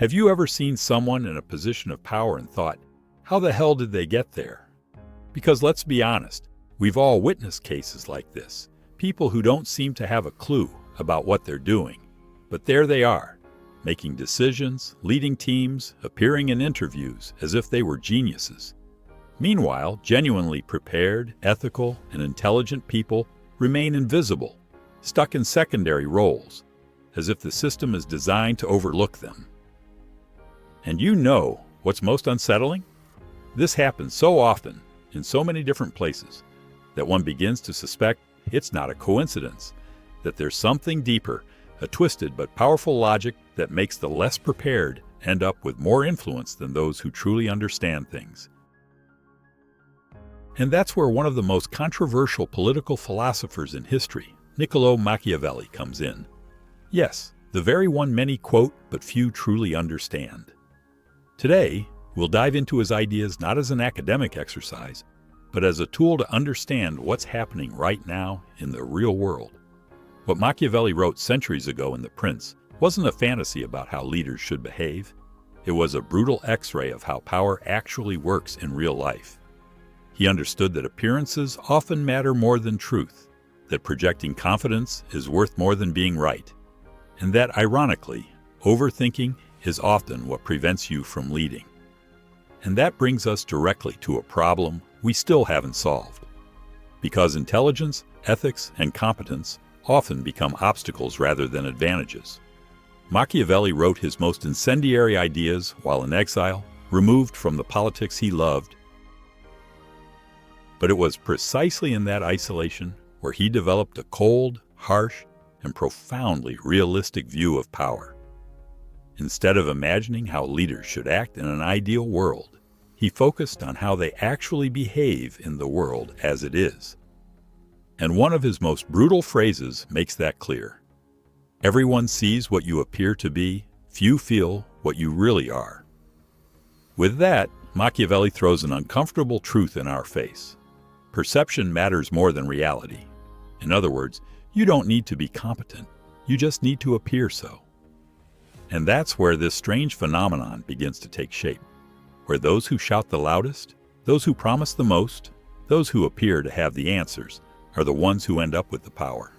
Have you ever seen someone in a position of power and thought, how the hell did they get there? Because let's be honest, we've all witnessed cases like this. People who don't seem to have a clue about what they're doing. But there they are, making decisions, leading teams, appearing in interviews as if they were geniuses. Meanwhile, genuinely prepared, ethical, and intelligent people remain invisible, stuck in secondary roles, as if the system is designed to overlook them. And you know what's most unsettling? This happens so often, in so many different places, that one begins to suspect it's not a coincidence, that there's something deeper, a twisted but powerful logic that makes the less prepared end up with more influence than those who truly understand things. And that's where one of the most controversial political philosophers in history, Niccolò Machiavelli, comes in. Yes, the very one many quote but few truly understand. Today, we'll dive into his ideas not as an academic exercise, but as a tool to understand what's happening right now in the real world. What Machiavelli wrote centuries ago in The Prince wasn't a fantasy about how leaders should behave. It was a brutal X-ray of how power actually works in real life. He understood that appearances often matter more than truth, that projecting confidence is worth more than being right, and that, ironically, overthinking is often what prevents you from leading. And that brings us directly to a problem we still haven't solved. Because intelligence, ethics, and competence often become obstacles rather than advantages. Machiavelli wrote his most incendiary ideas while in exile, removed from the politics he loved. But it was precisely in that isolation where he developed a cold, harsh, and profoundly realistic view of power. Instead of imagining how leaders should act in an ideal world, he focused on how they actually behave in the world as it is. And one of his most brutal phrases makes that clear. Everyone sees what you appear to be, few feel what you really are. With that, Machiavelli throws an uncomfortable truth in our face. Perception matters more than reality. In other words, you don't need to be competent, you just need to appear so. And that's where this strange phenomenon begins to take shape, where those who shout the loudest, those who promise the most, those who appear to have the answers, are the ones who end up with the power.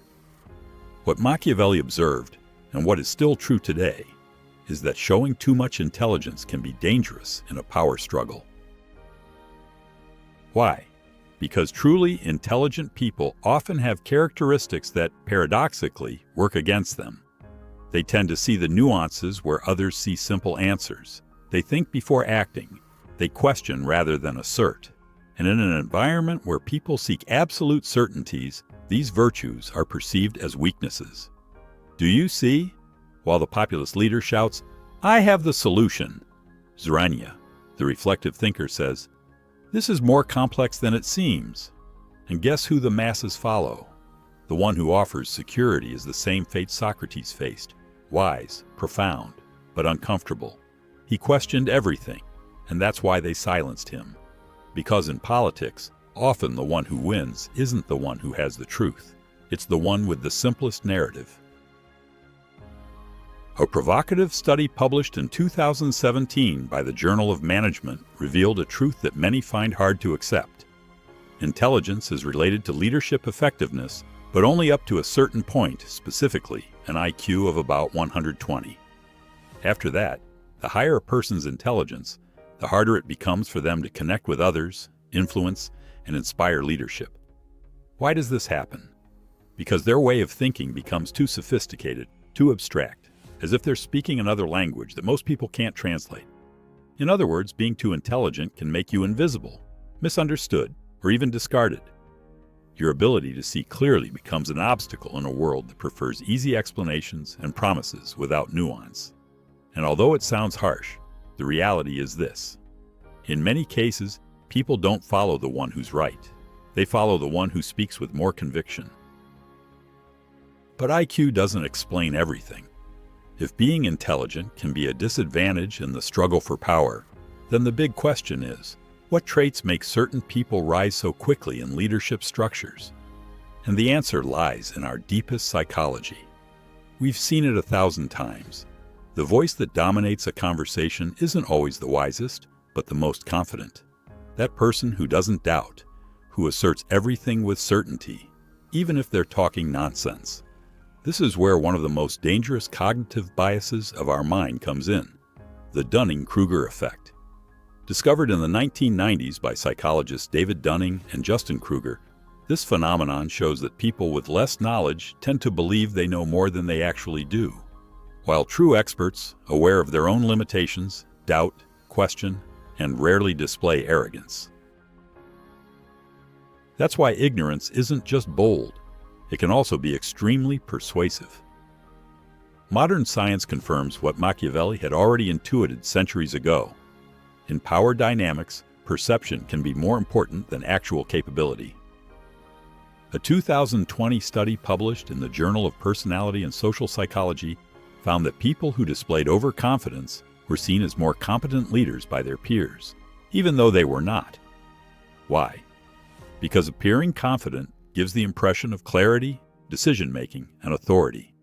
What Machiavelli observed, and what is still true today, is that showing too much intelligence can be dangerous in a power struggle. Why? Because truly intelligent people often have characteristics that, paradoxically, work against them. They tend to see the nuances where others see simple answers. They think before acting. They question rather than assert. And in an environment where people seek absolute certainties, these virtues are perceived as weaknesses. Do you see? While the populist leader shouts, "I have the solution," Zrania, the reflective thinker, says, "This is more complex than it seems." And guess who the masses follow? The one who offers security is the same fate Socrates faced. Wise, profound, but uncomfortable. He questioned everything, and that's why they silenced him. Because in politics, often the one who wins isn't the one who has the truth. It's the one with the simplest narrative. A provocative study published in 2017 by the Journal of Management revealed a truth that many find hard to accept. Intelligence is related to leadership effectiveness, but only up to a certain point, specifically an IQ of about 120. After that, the higher a person's intelligence, the harder it becomes for them to connect with others, influence, and inspire leadership. Why does this happen? Because their way of thinking becomes too sophisticated, too abstract, as if they're speaking another language that most people can't translate. In other words, being too intelligent can make you invisible, misunderstood, or even discarded. Your ability to see clearly becomes an obstacle in a world that prefers easy explanations and promises without nuance. And although it sounds harsh, the reality is this. In many cases, people don't follow the one who's right. They follow the one who speaks with more conviction. But IQ doesn't explain everything. If being intelligent can be a disadvantage in the struggle for power, then the big question is, what traits make certain people rise so quickly in leadership structures? And the answer lies in our deepest psychology. We've seen it 1,000 times. The voice that dominates a conversation isn't always the wisest, but the most confident. That person who doesn't doubt, who asserts everything with certainty, even if they're talking nonsense. This is where one of the most dangerous cognitive biases of our mind comes in, the Dunning-Kruger effect. Discovered in the 1990s by psychologists David Dunning and Justin Kruger, this phenomenon shows that people with less knowledge tend to believe they know more than they actually do, while true experts, aware of their own limitations, doubt, question, and rarely display arrogance. That's why ignorance isn't just bold, it can also be extremely persuasive. Modern science confirms what Machiavelli had already intuited centuries ago. In power dynamics, perception can be more important than actual capability. A 2020 study published in the Journal of Personality and Social Psychology found that people who displayed overconfidence were seen as more competent leaders by their peers, even though they were not. Why? Because appearing confident gives the impression of clarity, decision-making, and authority.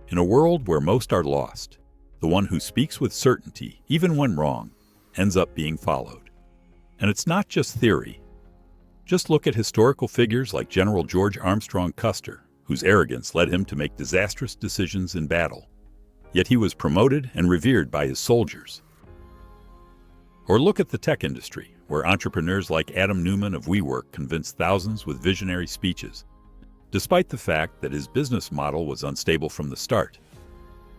In a world where most are lost, the one who speaks with certainty, even when wrong, ends up being followed. And it's not just theory. Just look at historical figures like General George Armstrong Custer, whose arrogance led him to make disastrous decisions in battle. Yet he was promoted and revered by his soldiers. Or look at the tech industry, where entrepreneurs like Adam Neumann of WeWork convinced thousands with visionary speeches, despite the fact that his business model was unstable from the start.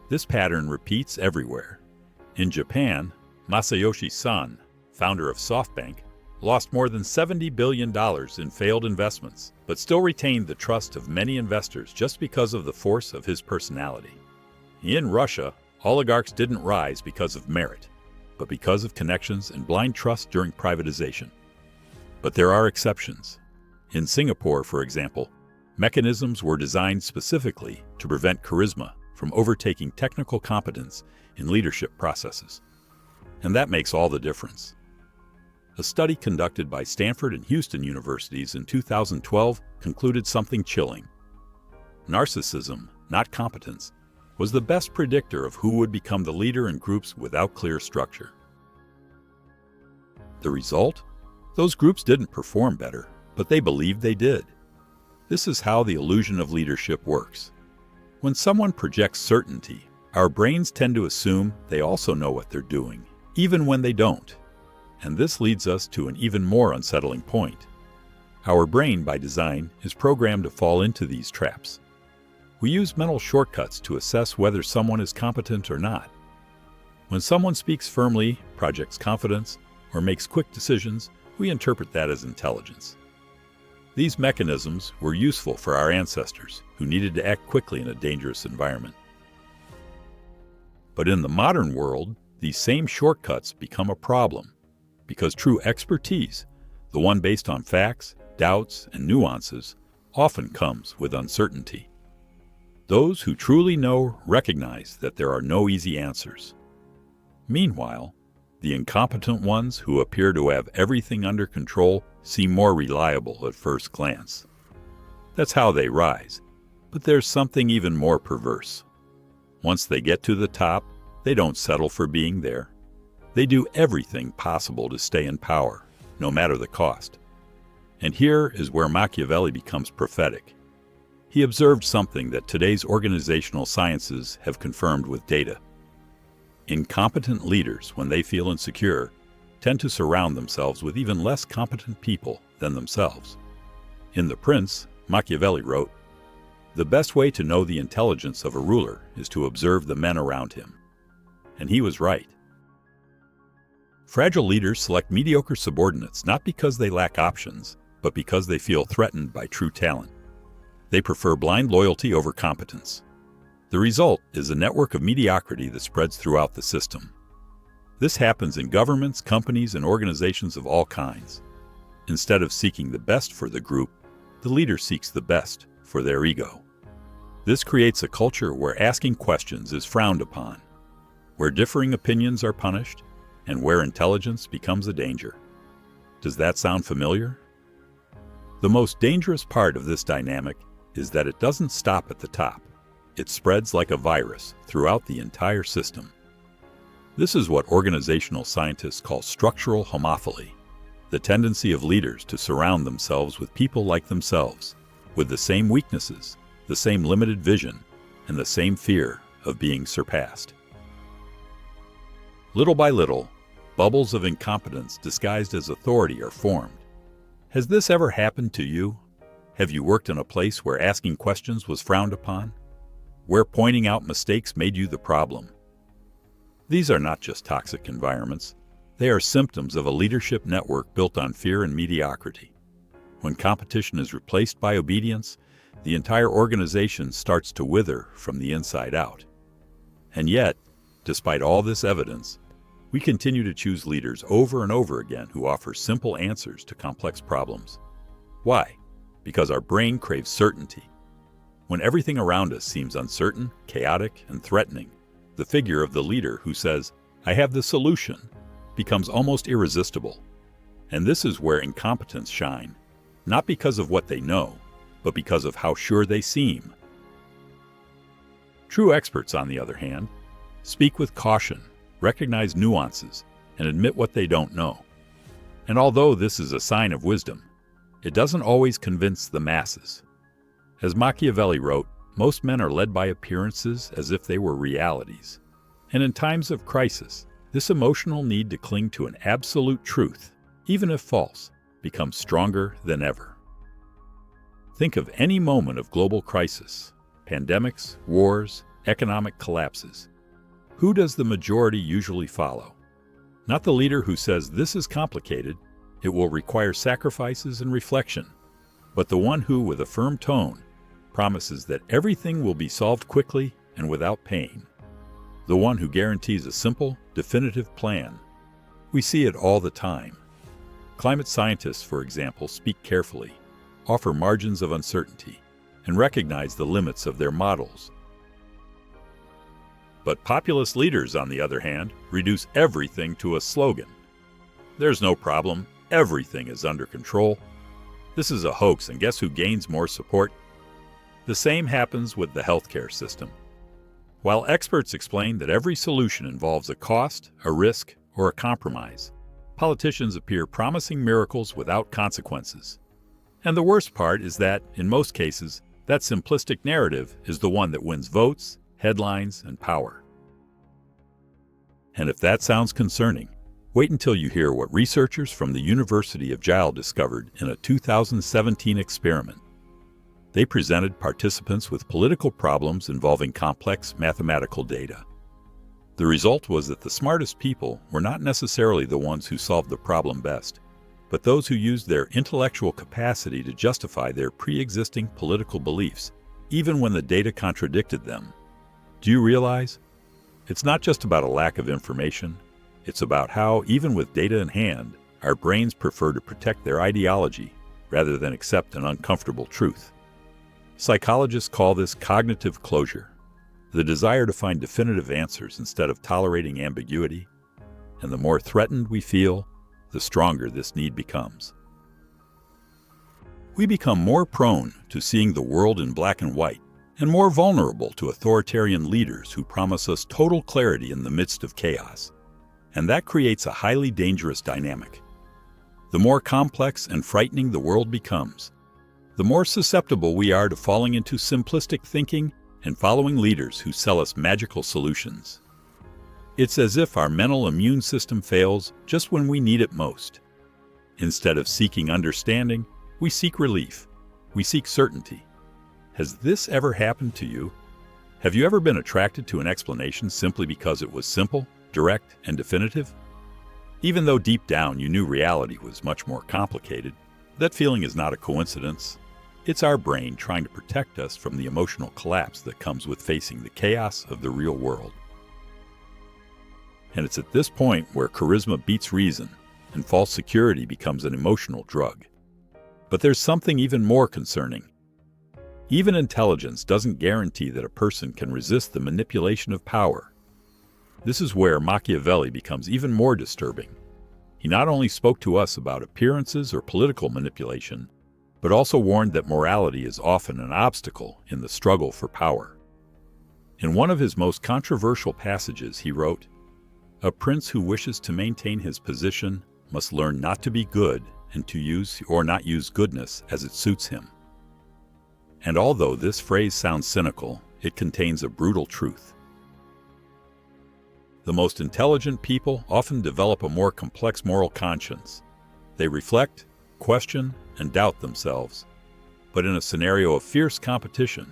This pattern repeats everywhere. In Japan, Masayoshi Son, founder of SoftBank, lost more than $70 billion in failed investments, but still retained the trust of many investors just because of the force of his personality. In Russia, oligarchs didn't rise because of merit, but because of connections and blind trust during privatization. But there are exceptions. In Singapore, for example, mechanisms were designed specifically to prevent charisma from overtaking technical competence in leadership processes. And that makes all the difference. A study conducted by Stanford and Houston universities in 2012 concluded something chilling. Narcissism, not competence, was the best predictor of who would become the leader in groups without clear structure. The result? Those groups didn't perform better, but they believed they did. This is how the illusion of leadership works. When someone projects certainty, our brains tend to assume they also know what they're doing, even when they don't. And this leads us to an even more unsettling point. Our brain, by design, is programmed to fall into these traps. We use mental shortcuts to assess whether someone is competent or not. When someone speaks firmly, projects confidence, or makes quick decisions, we interpret that as intelligence. These mechanisms were useful for our ancestors, who needed to act quickly in a dangerous environment. But in the modern world, these same shortcuts become a problem, because true expertise, the one based on facts, doubts, and nuances, often comes with uncertainty. Those who truly know recognize that there are no easy answers. Meanwhile, the incompetent ones who appear to have everything under control seem more reliable at first glance. That's how they rise. But there's something even more perverse. Once they get to the top, they don't settle for being there. They do everything possible to stay in power, no matter the cost. And here is where Machiavelli becomes prophetic. He observed something that today's organizational sciences have confirmed with data. Incompetent leaders, when they feel insecure, tend to surround themselves with even less competent people than themselves. In The Prince, Machiavelli wrote, "The best way to know the intelligence of a ruler is to observe the men around him." And he was right. Fragile leaders select mediocre subordinates not because they lack options, but because they feel threatened by true talent. They prefer blind loyalty over competence. The result is a network of mediocrity that spreads throughout the system. This happens in governments, companies, and organizations of all kinds. Instead of seeking the best for the group, the leader seeks the best for their ego. This creates a culture where asking questions is frowned upon, where differing opinions are punished, and where intelligence becomes a danger. Does that sound familiar? The most dangerous part of this dynamic is that it doesn't stop at the top. it spreads like a virus throughout the entire system. This is what organizational scientists call structural homophily, the tendency of leaders to surround themselves with people like themselves, with the same weaknesses, the same limited vision, and the same fear of being surpassed. Little by little, bubbles of incompetence disguised as authority are formed. Has this ever happened to you? Have you worked in a place where asking questions was frowned upon? Where pointing out mistakes made you the problem? These are not just toxic environments. They are symptoms of a leadership network built on fear and mediocrity. When competition is replaced by obedience, the entire organization starts to wither from the inside out. And yet, despite all this evidence, we continue to choose leaders over and over again who offer simple answers to complex problems. Why? Because our brain craves certainty. When everything around us seems uncertain, chaotic, and threatening, the figure of the leader who says, "I have the solution," becomes almost irresistible. And this is where incompetents shine, not because of what they know, but because of how sure they seem. True experts, on the other hand, speak with caution, recognize nuances, and admit what they don't know. And although this is a sign of wisdom, it doesn't always convince the masses. As Machiavelli wrote, most men are led by appearances as if they were realities. And in times of crisis, this emotional need to cling to an absolute truth, even if false, becomes stronger than ever. Think of any moment of global crisis, pandemics, wars, economic collapses. Who does the majority usually follow? Not the leader who says this is complicated, it will require sacrifices and reflection, but the one who, with a firm tone, promises that everything will be solved quickly and without pain. The one who guarantees a simple, definitive plan. We see it all the time. Climate scientists, for example, speak carefully, offer margins of uncertainty, and recognize the limits of their models. But populist leaders, on the other hand, reduce everything to a slogan. There's no problem, everything is under control. This is a hoax, and guess who gains more support? The same happens with the healthcare system. While experts explain that every solution involves a cost, a risk, or a compromise, politicians appear promising miracles without consequences. And the worst part is that, in most cases, that simplistic narrative is the one that wins votes, headlines, and power. And if that sounds concerning, wait until you hear what researchers from the University of Yale discovered in a 2017 experiment. They presented participants with political problems involving complex mathematical data. The result was that the smartest people were not necessarily the ones who solved the problem best, but those who used their intellectual capacity to justify their pre-existing political beliefs, even when the data contradicted them. Do you realize? It's not just about a lack of information. It's about how, even with data in hand, our brains prefer to protect their ideology rather than accept an uncomfortable truth. Psychologists call this cognitive closure, the desire to find definitive answers instead of tolerating ambiguity. And the more threatened we feel, the stronger this need becomes. We become more prone to seeing the world in black and white, and more vulnerable to authoritarian leaders who promise us total clarity in the midst of chaos. And that creates a highly dangerous dynamic. The more complex and frightening the world becomes, the more susceptible we are to falling into simplistic thinking and following leaders who sell us magical solutions. It's as if our mental immune system fails just when we need it most. Instead of seeking understanding, we seek relief. We seek certainty. Has this ever happened to you? Have you ever been attracted to an explanation simply because it was simple, direct, and definitive? Even though deep down you knew reality was much more complicated, that feeling is not a coincidence. It's our brain trying to protect us from the emotional collapse that comes with facing the chaos of the real world. And it's at this point where charisma beats reason and false security becomes an emotional drug. But there's something even more concerning. Even intelligence doesn't guarantee that a person can resist the manipulation of power. This is where Machiavelli becomes even more disturbing. He not only spoke to us about appearances or political manipulation, but also warned that morality is often an obstacle in the struggle for power. In one of his most controversial passages, he wrote, "A prince who wishes to maintain his position must learn not to be good and to use or not use goodness as it suits him." And although this phrase sounds cynical, it contains a brutal truth. The most intelligent people often develop a more complex moral conscience. They reflect, question, and doubt themselves. But in a scenario of fierce competition,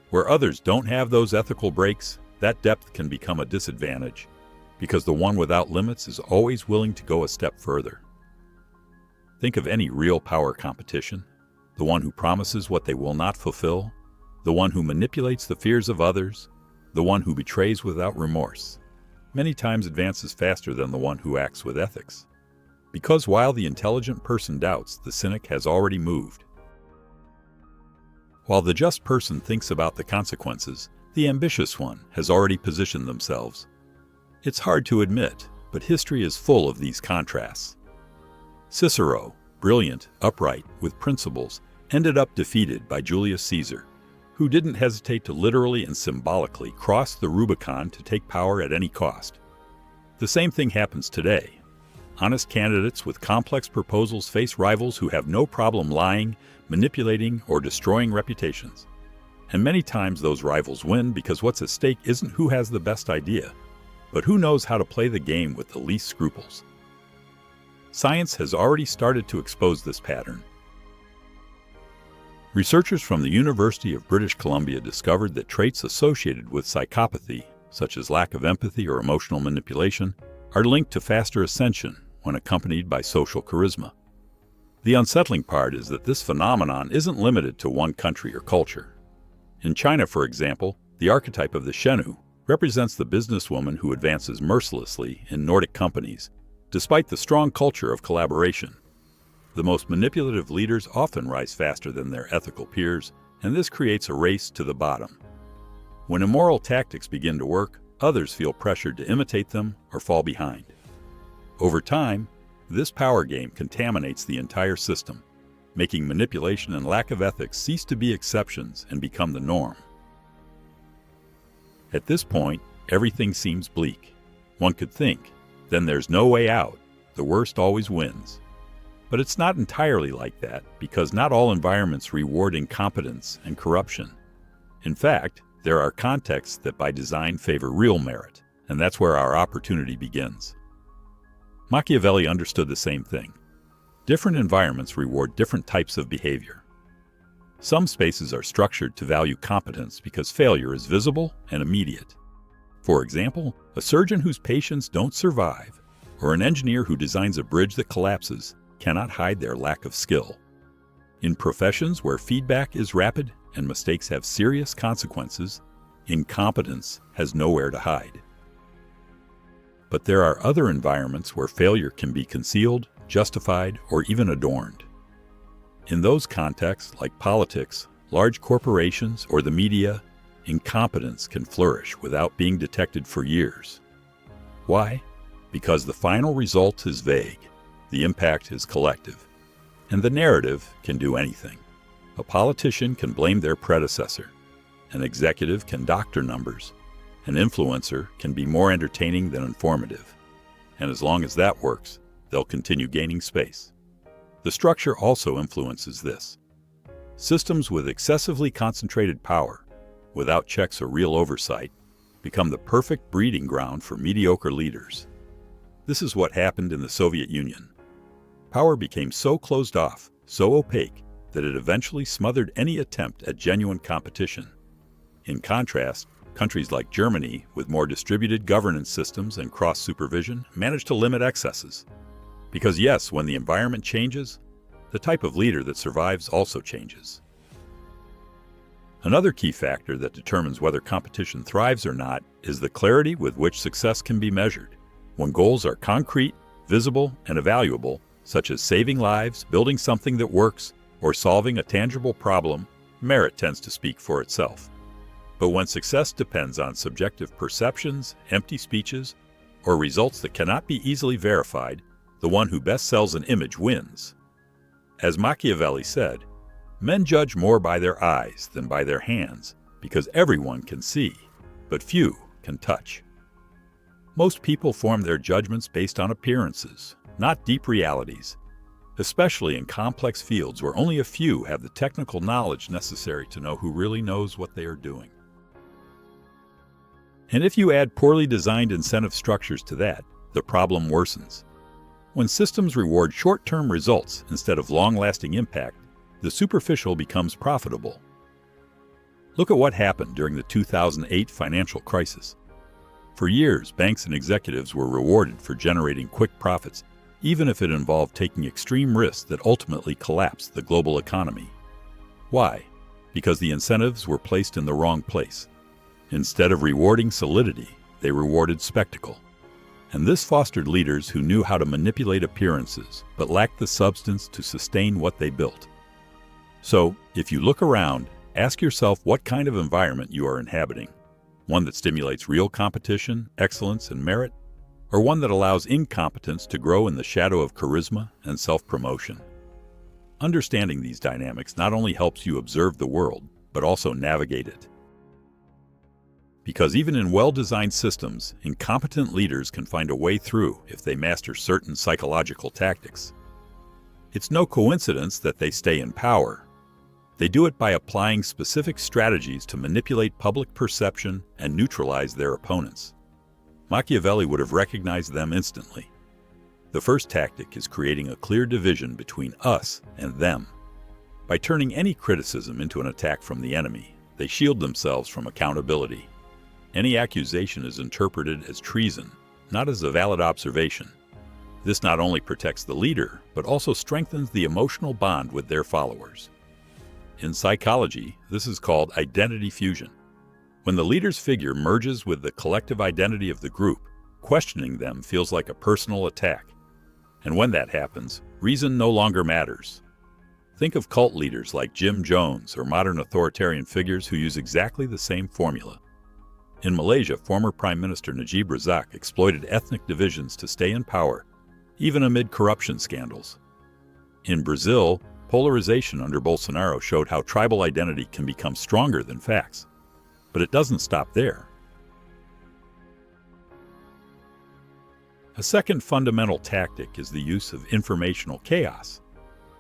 where others don't have those ethical breaks, that depth can become a disadvantage, because the one without limits is always willing to go a step further. Think of any real power competition: the one who promises what they will not fulfill, the one who manipulates the fears of others, the one who betrays without remorse, many times advances faster than the one who acts with ethics. Because while the intelligent person doubts, the cynic has already moved. While the just person thinks about the consequences, the ambitious one has already positioned themselves. It's hard to admit, but history is full of these contrasts. Cicero, brilliant, upright, with principles, ended up defeated by Julius Caesar, who didn't hesitate to literally and symbolically cross the Rubicon to take power at any cost. The same thing happens today. Honest candidates with complex proposals face rivals who have no problem lying, manipulating, or destroying reputations. And many times those rivals win because what's at stake isn't who has the best idea, but who knows how to play the game with the least scruples. Science has already started to expose this pattern. Researchers from the University of British Columbia discovered that traits associated with psychopathy, such as lack of empathy or emotional manipulation, are linked to faster ascension when accompanied by social charisma. The unsettling part is that this phenomenon isn't limited to one country or culture. In China, for example, the archetype of the Shenu represents the businesswoman who advances mercilessly in Nordic companies, despite the strong culture of collaboration. The most manipulative leaders often rise faster than their ethical peers, and this creates a race to the bottom. When immoral tactics begin to work, others feel pressured to imitate them or fall behind. Over time, this power game contaminates the entire system, making manipulation and lack of ethics cease to be exceptions and become the norm. At this point, everything seems bleak. One could think, then there's no way out, the worst always wins. But it's not entirely like that, because not all environments reward incompetence and corruption. In fact, there are contexts that by design favor real merit, and that's where our opportunity begins. Machiavelli understood the same thing. Different environments reward different types of behavior. Some spaces are structured to value competence because failure is visible and immediate. For example, a surgeon whose patients don't survive, or an engineer who designs a bridge that collapses, cannot hide their lack of skill. In professions where feedback is rapid and mistakes have serious consequences, incompetence has nowhere to hide. But there are other environments where failure can be concealed, justified, or even adorned. In those contexts, like politics, large corporations, or the media, incompetence can flourish without being detected for years. Why? Because the final result is vague, the impact is collective, and the narrative can do anything. A politician can blame their predecessor, an executive can doctor numbers, an influencer can be more entertaining than informative, and as long as that works, they'll continue gaining space. The structure also influences this. Systems with excessively concentrated power, without checks or real oversight, become the perfect breeding ground for mediocre leaders. This is what happened in the Soviet Union. Power became so closed off, so opaque, that it eventually smothered any attempt at genuine competition. In contrast, countries like Germany, with more distributed governance systems and cross-supervision, managed to limit excesses. Because yes, when the environment changes, the type of leader that survives also changes. Another key factor that determines whether competition thrives or not is the clarity with which success can be measured. When goals are concrete, visible, and evaluable, such as saving lives, building something that works, or solving a tangible problem, merit tends to speak for itself. But when success depends on subjective perceptions, empty speeches, or results that cannot be easily verified, the one who best sells an image wins. As Machiavelli said, men judge more by their eyes than by their hands, because everyone can see. but few can touch. Most people form their judgments based on appearances, not deep realities, especially in complex fields where only a few have the technical knowledge necessary to know who really knows what they are doing. And if you add poorly designed incentive structures to that, the problem worsens. When systems reward short-term results instead of long-lasting impact, the superficial becomes profitable. Look at what happened during the 2008 financial crisis. For years, banks and executives were rewarded for generating quick profits, even if it involved taking extreme risks that ultimately collapsed the global economy. Why? Because the incentives were placed in the wrong place. Instead of rewarding solidity, they rewarded spectacle. And this fostered leaders who knew how to manipulate appearances, but lacked the substance to sustain what they built. So, if you look around, ask yourself what kind of environment you are inhabiting. One that stimulates real competition, excellence, and merit, or one that allows incompetence to grow in the shadow of charisma and self-promotion. Understanding these dynamics not only helps you observe the world, but also navigate it. Because even in well-designed systems, incompetent leaders can find a way through if they master certain psychological tactics. It's no coincidence that they stay in power. They do it by applying specific strategies to manipulate public perception and neutralize their opponents. Machiavelli would have recognized them instantly. The first tactic is creating a clear division between us and them. By turning any criticism into an attack from the enemy, they shield themselves from accountability. Any accusation is interpreted as treason, not as a valid observation. This not only protects the leader, but also strengthens the emotional bond with their followers. In psychology, this is called identity fusion. When the leader's figure merges with the collective identity of the group, questioning them feels like a personal attack. And when that happens, reason no longer matters. Think of cult leaders like Jim Jones or modern authoritarian figures who use exactly the same formula. In Malaysia, former Prime Minister Najib Razak exploited ethnic divisions to stay in power, even amid corruption scandals. In Brazil, polarization under Bolsonaro showed how tribal identity can become stronger than facts. But it doesn't stop there. A second fundamental tactic is the use of informational chaos.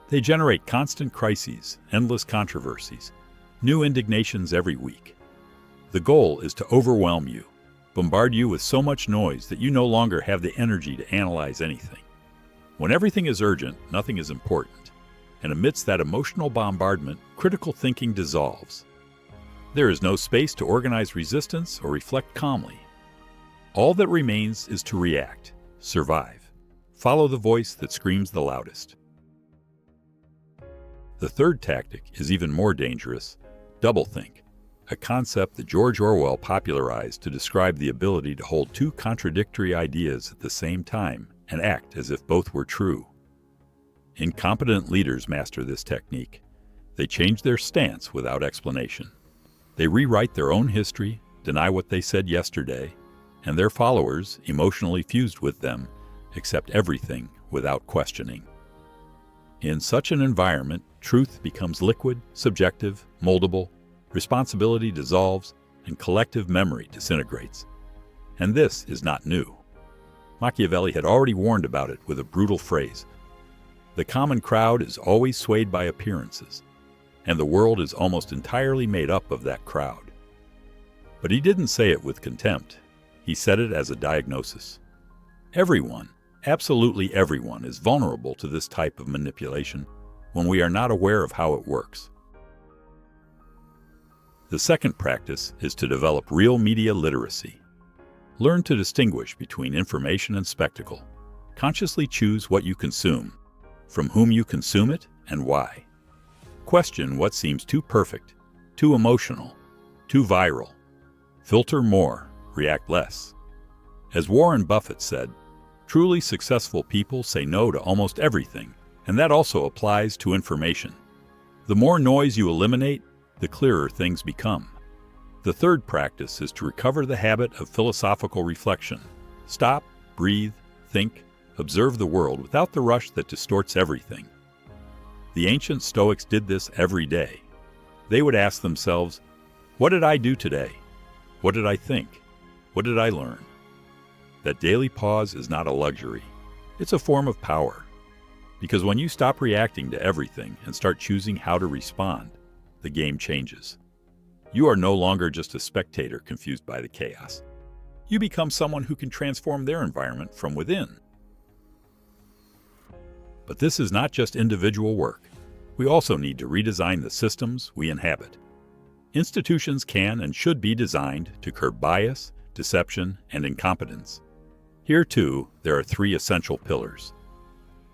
They generate constant crises, endless controversies, new indignations every week. The goal is to overwhelm you, bombard you with so much noise that you no longer have the energy to analyze anything. When everything is urgent, nothing is important. And amidst that emotional bombardment, critical thinking dissolves. There is no space to organize resistance or reflect calmly. All that remains is to react, survive, follow the voice that screams the loudest. The third tactic is even more dangerous: doublethink, a concept that George Orwell popularized to describe the ability to hold two contradictory ideas at the same time and act as if both were true. Incompetent leaders master this technique. They change their stance without explanation. They rewrite their own history, deny what they said yesterday, and their followers, emotionally fused with them, accept everything without questioning. In such an environment, truth becomes liquid, subjective, moldable, responsibility dissolves, and collective memory disintegrates. And this is not new. Machiavelli had already warned about it with a brutal phrase: "The common crowd is always swayed by appearances, and the world is almost entirely made up of that crowd." But he didn't say it with contempt. He said it as a diagnosis. Everyone, absolutely everyone, is vulnerable to this type of manipulation when we are not aware of how it works. The second practice is to develop real media literacy. Learn to distinguish between information and spectacle. Consciously choose what you consume, from whom you consume it, and why. Question what seems too perfect, too emotional, too viral. Filter more, react less. As Warren Buffett said, truly successful people say no to almost everything, and that also applies to information. The more noise you eliminate, the clearer things become. The third practice is to recover the habit of philosophical reflection. Stop, breathe, think, observe the world without the rush that distorts everything. The ancient Stoics did this every day. They would ask themselves, "What did I do today? What did I think? What did I learn? That daily pause is not a luxury. It's a form of power. Because when you stop reacting to everything and start choosing how to respond, the game changes. You are no longer just a spectator confused by the chaos. You become someone who can transform their environment from within. But this is not just individual work. We also need to redesign the systems we inhabit. Institutions can and should be designed to curb bias, deception, and incompetence. Here, too, there are three essential pillars.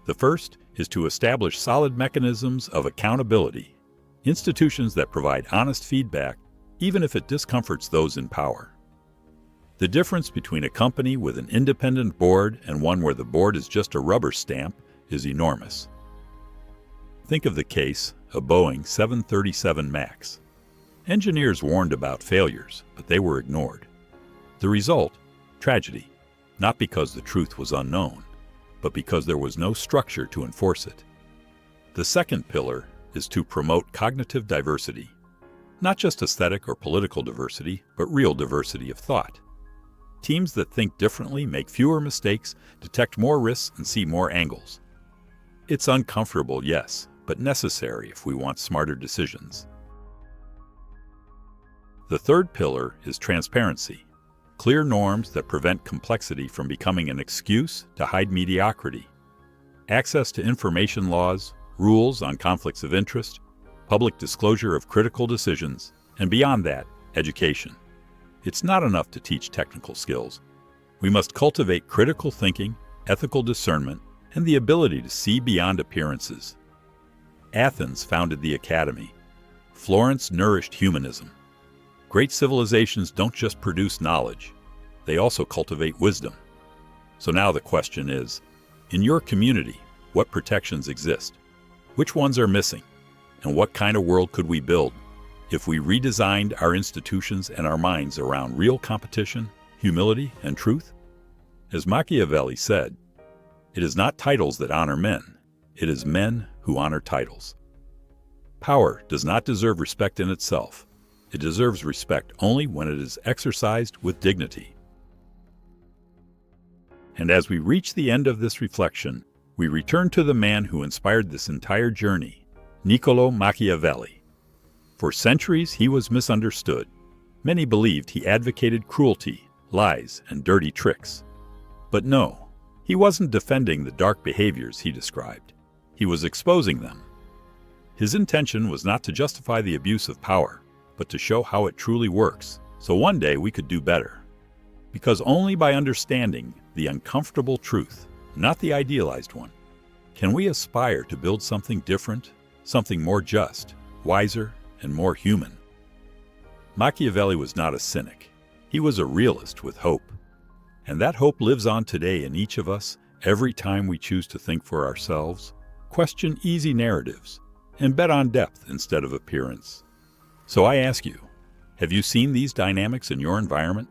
The first is to establish solid mechanisms of accountability, institutions that provide honest feedback, even if it discomforts those in power. The difference between a company with an independent board and one where the board is just a rubber stamp is enormous. Think of the case of Boeing 737 MAX. Engineers warned about failures, but they were ignored. The result? Tragedy. Not because the truth was unknown, but because there was no structure to enforce it. The second pillar is to promote cognitive diversity. Not just aesthetic or political diversity, but real diversity of thought. Teams that think differently make fewer mistakes, detect more risks, and see more angles. It's uncomfortable, yes, but necessary if we want smarter decisions. The third pillar is transparency. Clear norms that prevent complexity from becoming an excuse to hide mediocrity. Access to information laws, rules on conflicts of interest, public disclosure of critical decisions, and beyond that, education. It's not enough to teach technical skills. We must cultivate critical thinking, ethical discernment, and the ability to see beyond appearances. Athens founded the academy. Florence nourished humanism. Great civilizations don't just produce knowledge, they also cultivate wisdom. So now the question is, in your community, what protections exist? Which ones are missing? And what kind of world could we build if we redesigned our institutions and our minds around real competition, humility, and truth? As Machiavelli said, it is not titles that honor men, it is men who honor titles. Power does not deserve respect in itself. It deserves respect only when it is exercised with dignity. And as we reach the end of this reflection, we return to the man who inspired this entire journey, Niccolò Machiavelli. For centuries, he was misunderstood. Many believed he advocated cruelty, lies, and dirty tricks. But no, he wasn't defending the dark behaviors he described. He was exposing them. His intention was not to justify the abuse of power, but to show how it truly works, so one day we could do better. Because only by understanding the uncomfortable truth, not the idealized one, can we aspire to build something different, something more just, wiser, and more human. Machiavelli was not a cynic. He was a realist with hope. And that hope lives on today in each of us every time we choose to think for ourselves, question easy narratives, and bet on depth instead of appearance. So I ask you, have you seen these dynamics in your environment?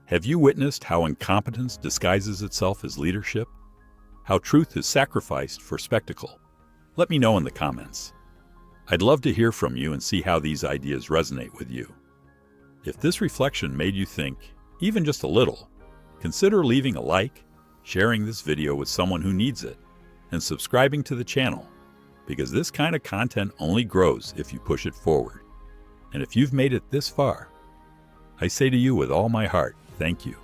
Have you witnessed how incompetence disguises itself as leadership? How truth is sacrificed for spectacle? Let me know in the comments. I'd love to hear from you and see how these ideas resonate with you. If this reflection made you think, even just a little, consider leaving a like, sharing this video with someone who needs it, and subscribing to the channel, because this kind of content only grows if you push it forward. And if you've made it this far, I say to you with all my heart, thank you.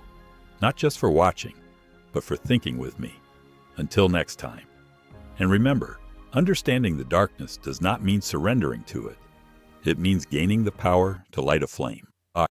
Not just for watching, but for thinking with me. Until next time. And remember, understanding the darkness does not mean surrendering to it. It means gaining the power to light a flame.